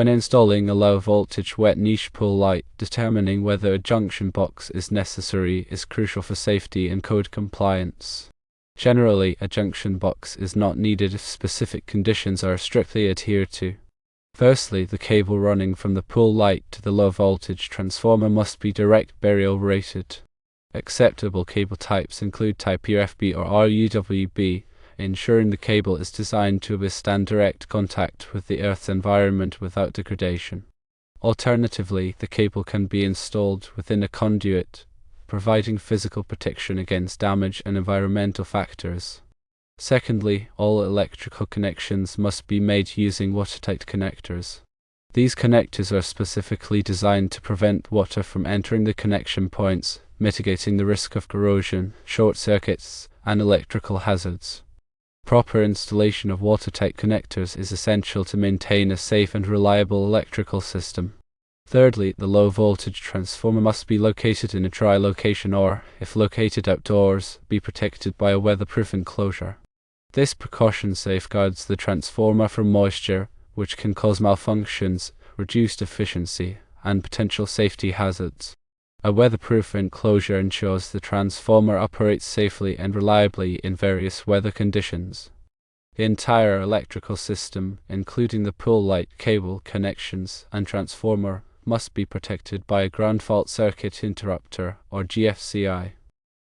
When installing a low-voltage wet niche pull light, determining whether a junction box is necessary is crucial for safety and code compliance. Generally, a junction box is not needed if specific conditions are strictly adhered to. Firstly, the cable running from the pull light to the low-voltage transformer must be direct burial rated. Acceptable cable types include type UFB or RUWB, ensuring the cable is designed to withstand direct contact with the Earth's environment without degradation. Alternatively, the cable can be installed within a conduit, providing physical protection against damage and environmental factors. Secondly, all electrical connections must be made using watertight connectors. These connectors are specifically designed to prevent water from entering the connection points, mitigating the risk of corrosion, short circuits, and electrical hazards. Proper installation of watertight connectors is essential to maintain a safe and reliable electrical system. Thirdly, the low-voltage transformer must be located in a dry location or, if located outdoors, be protected by a weatherproof enclosure. This precaution safeguards the transformer from moisture, which can cause malfunctions, reduced efficiency, and potential safety hazards. A weatherproof enclosure ensures the transformer operates safely and reliably in various weather conditions. The entire electrical system, including the pull light, cable, connections, and transformer, must be protected by a ground fault circuit interrupter, or GFCI.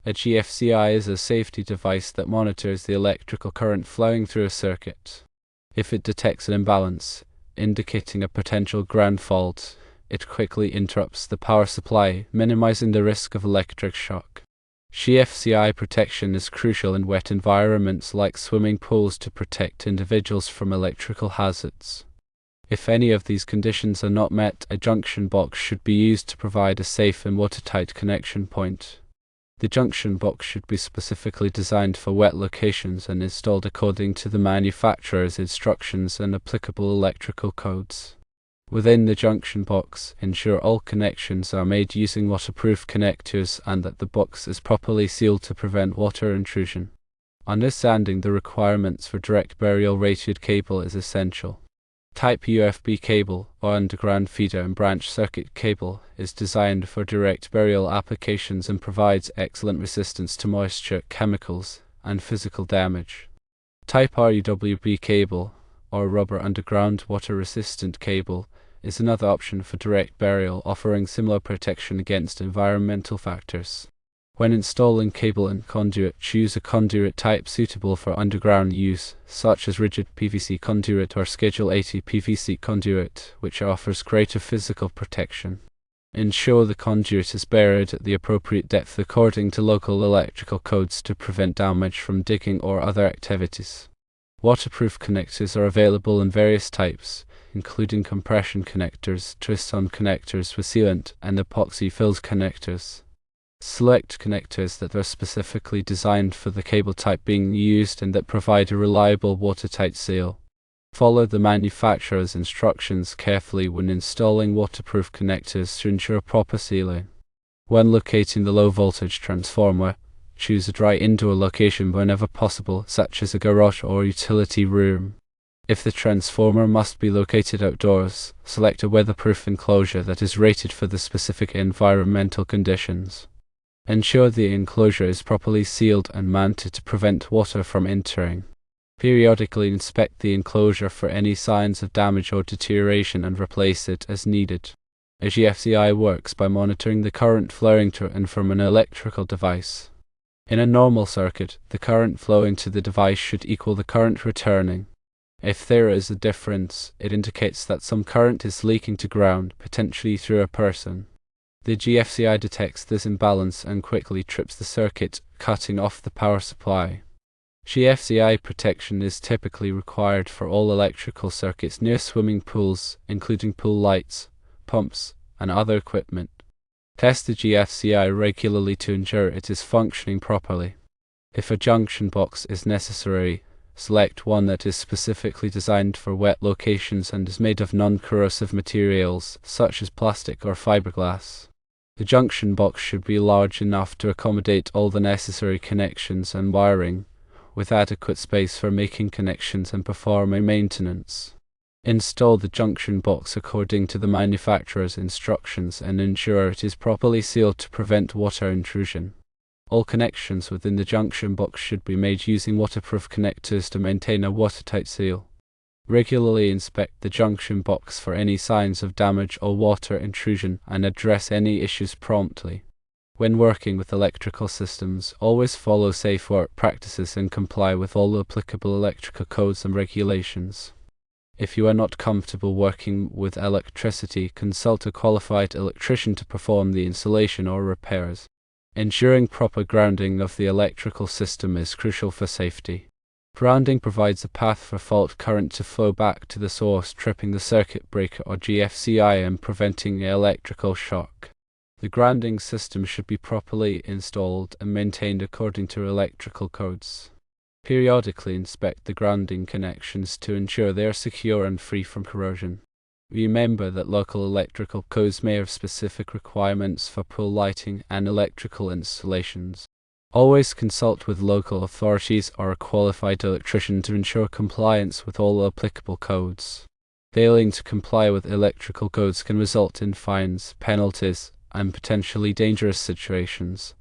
A GFCI is a safety device that monitors the electrical current flowing through a circuit. If it detects an imbalance, indicating a potential ground fault, it quickly interrupts the power supply, minimizing the risk of electric shock. GFCI protection is crucial in wet environments like swimming pools to protect individuals from electrical hazards. If any of these conditions are not met, a junction box should be used to provide a safe and watertight connection point. The junction box should be specifically designed for wet locations and installed according to the manufacturer's instructions and applicable electrical codes. Within the junction box, ensure all connections are made using waterproof connectors and that the box is properly sealed to prevent water intrusion. Understanding the requirements for direct burial rated cable is essential. Type UFB cable, or underground feeder and branch circuit cable, is designed for direct burial applications and provides excellent resistance to moisture, chemicals, and physical damage. Type RUWB cable, or rubber underground water resistant cable, is another option for direct burial, offering similar protection against environmental factors. When installing cable and conduit, choose a conduit type suitable for underground use, such as rigid PVC conduit or Schedule 80 PVC conduit, which offers greater physical protection. Ensure the conduit is buried at the appropriate depth according to local electrical codes to prevent damage from digging or other activities. Waterproof connectors are available in various types, including compression connectors, twist-on connectors with sealant, and epoxy-filled connectors. Select connectors that are specifically designed for the cable type being used and that provide a reliable watertight seal. Follow the manufacturer's instructions carefully when installing waterproof connectors to ensure proper sealing. When locating the low-voltage transformer, choose a dry indoor location whenever possible, such as a garage or utility room. If the transformer must be located outdoors, select a weatherproof enclosure that is rated for the specific environmental conditions. Ensure the enclosure is properly sealed and mounted to prevent water from entering. Periodically inspect the enclosure for any signs of damage or deterioration and replace it as needed. A GFCI works by monitoring the current flowing to and from an electrical device. In a normal circuit, the current flowing to the device should equal the current returning. If there is a difference, it indicates that some current is leaking to ground, potentially through a person. The GFCI detects this imbalance and quickly trips the circuit, cutting off the power supply. GFCI protection is typically required for all electrical circuits near swimming pools, including pool lights, pumps, and other equipment. Test the GFCI regularly to ensure it is functioning properly. If a junction box is necessary, select one that is specifically designed for wet locations and is made of non-corrosive materials, such as plastic or fiberglass. The junction box should be large enough to accommodate all the necessary connections and wiring, with adequate space for making connections and performing maintenance. Install the junction box according to the manufacturer's instructions and ensure it is properly sealed to prevent water intrusion. All connections within the junction box should be made using waterproof connectors to maintain a watertight seal. Regularly inspect the junction box for any signs of damage or water intrusion and address any issues promptly. When working with electrical systems, always follow safe work practices and comply with all applicable electrical codes and regulations. If you are not comfortable working with electricity, consult a qualified electrician to perform the installation or repairs. Ensuring proper grounding of the electrical system is crucial for safety. Grounding provides a path for fault current to flow back to the source, tripping the circuit breaker or GFCI and preventing electrical shock. The grounding system should be properly installed and maintained according to electrical codes. Periodically inspect the grounding connections to ensure they are secure and free from corrosion. Remember that local electrical codes may have specific requirements for pool lighting and electrical installations. Always consult with local authorities or a qualified electrician to ensure compliance with all applicable codes. Failing to comply with electrical codes can result in fines, penalties, and potentially dangerous situations.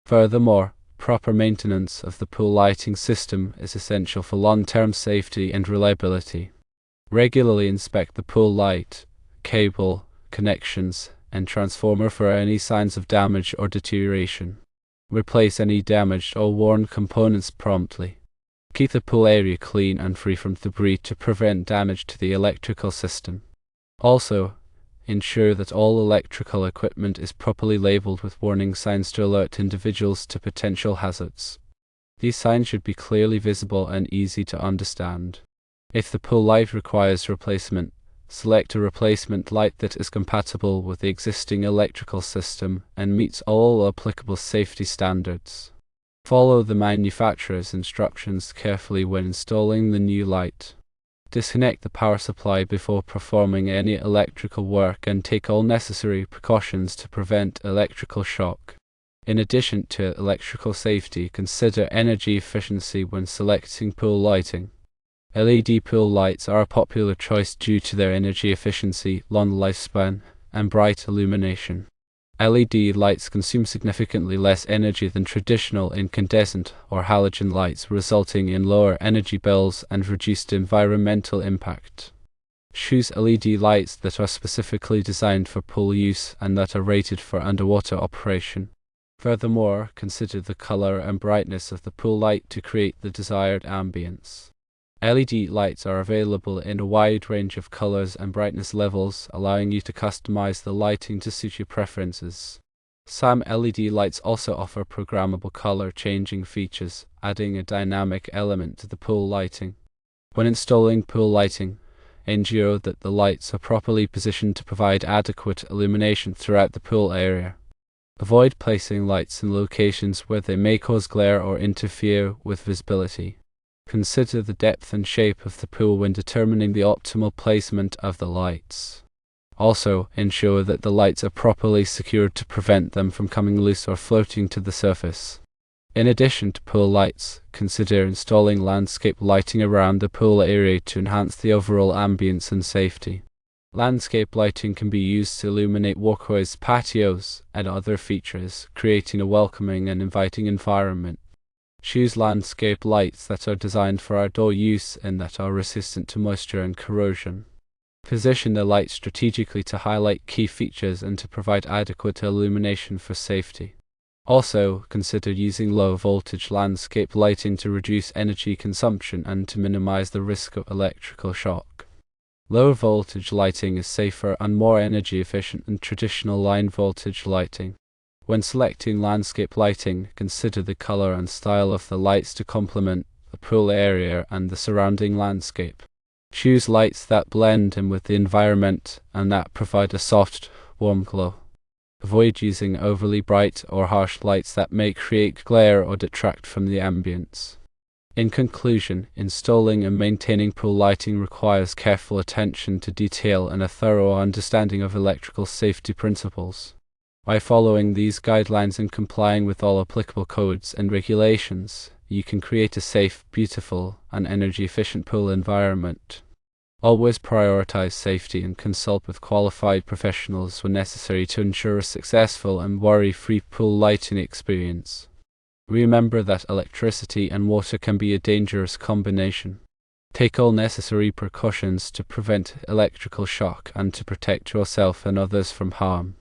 Furthermore, proper maintenance of the pool lighting system is essential for long-term safety and reliability. Regularly inspect the pool light, cable, connections, and transformer for any signs of damage or deterioration. Replace any damaged or worn components promptly. Keep the pool area clean and free from debris to prevent damage to the electrical system. Also, ensure that all electrical equipment is properly labeled with warning signs to alert individuals to potential hazards. These signs should be clearly visible and easy to understand. If the pool light requires replacement, select a replacement light that is compatible with the existing electrical system and meets all applicable safety standards. Follow the manufacturer's instructions carefully when installing the new light. Disconnect the power supply before performing any electrical work and take all necessary precautions to prevent electrical shock. In addition to electrical safety, consider energy efficiency when selecting pool lighting. LED pool lights are a popular choice due to their energy efficiency, long lifespan, and bright illumination. LED lights consume significantly less energy than traditional incandescent or halogen lights, resulting in lower energy bills and reduced environmental impact. Choose LED lights that are specifically designed for pool use and that are rated for underwater operation. Furthermore, consider the color and brightness of the pool light to create the desired ambience. LED lights are available in a wide range of colors and brightness levels, allowing you to customize the lighting to suit your preferences. Some LED lights also offer programmable color changing features, adding a dynamic element to the pool lighting. When installing pool lighting, ensure that the lights are properly positioned to provide adequate illumination throughout the pool area. Avoid placing lights in locations where they may cause glare or interfere with visibility. Consider the depth and shape of the pool when determining the optimal placement of the lights. Also, ensure that the lights are properly secured to prevent them from coming loose or floating to the surface. In addition to pool lights, consider installing landscape lighting around the pool area to enhance the overall ambience and safety. Landscape lighting can be used to illuminate walkways, patios, and other features, creating a welcoming and inviting environment. Choose landscape lights that are designed for outdoor use and that are resistant to moisture and corrosion. Position the light strategically to highlight key features and to provide adequate illumination for safety. Also, consider using low-voltage landscape lighting to reduce energy consumption and to minimize the risk of electrical shock. Low-voltage lighting is safer and more energy efficient than traditional line-voltage lighting. When selecting landscape lighting, consider the color and style of the lights to complement the pool area and the surrounding landscape. Choose lights that blend in with the environment and that provide a soft, warm glow. Avoid using overly bright or harsh lights that may create glare or detract from the ambience. In conclusion, installing and maintaining pool lighting requires careful attention to detail and a thorough understanding of electrical safety principles. By following these guidelines and complying with all applicable codes and regulations, you can create a safe, beautiful, and energy-efficient pool environment. Always prioritize safety and consult with qualified professionals when necessary to ensure a successful and worry-free pool lighting experience. Remember that electricity and water can be a dangerous combination. Take all necessary precautions to prevent electrical shock and to protect yourself and others from harm.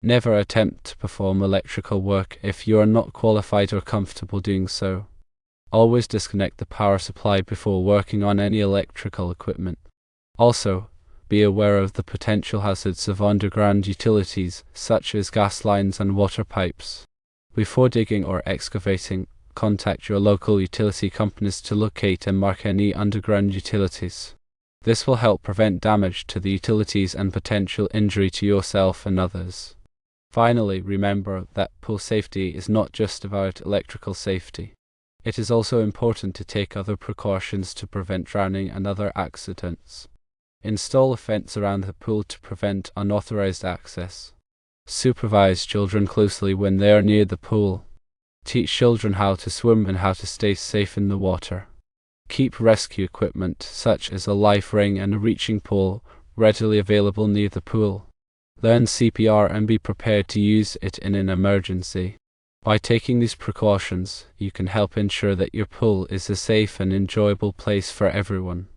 Never attempt to perform electrical work if you are not qualified or comfortable doing so. Always disconnect the power supply before working on any electrical equipment. Also, be aware of the potential hazards of underground utilities, such as gas lines and water pipes. Before digging or excavating, contact your local utility companies to locate and mark any underground utilities. This will help prevent damage to the utilities and potential injury to yourself and others. Finally, remember that pool safety is not just about electrical safety. It is also important to take other precautions to prevent drowning and other accidents. Install a fence around the pool to prevent unauthorized access. Supervise children closely when they are near the pool. Teach children how to swim and how to stay safe in the water. Keep rescue equipment, such as a life ring and a reaching pole, readily available near the pool. Learn CPR and be prepared to use it in an emergency. By taking these precautions, you can help ensure that your pool is a safe and enjoyable place for everyone.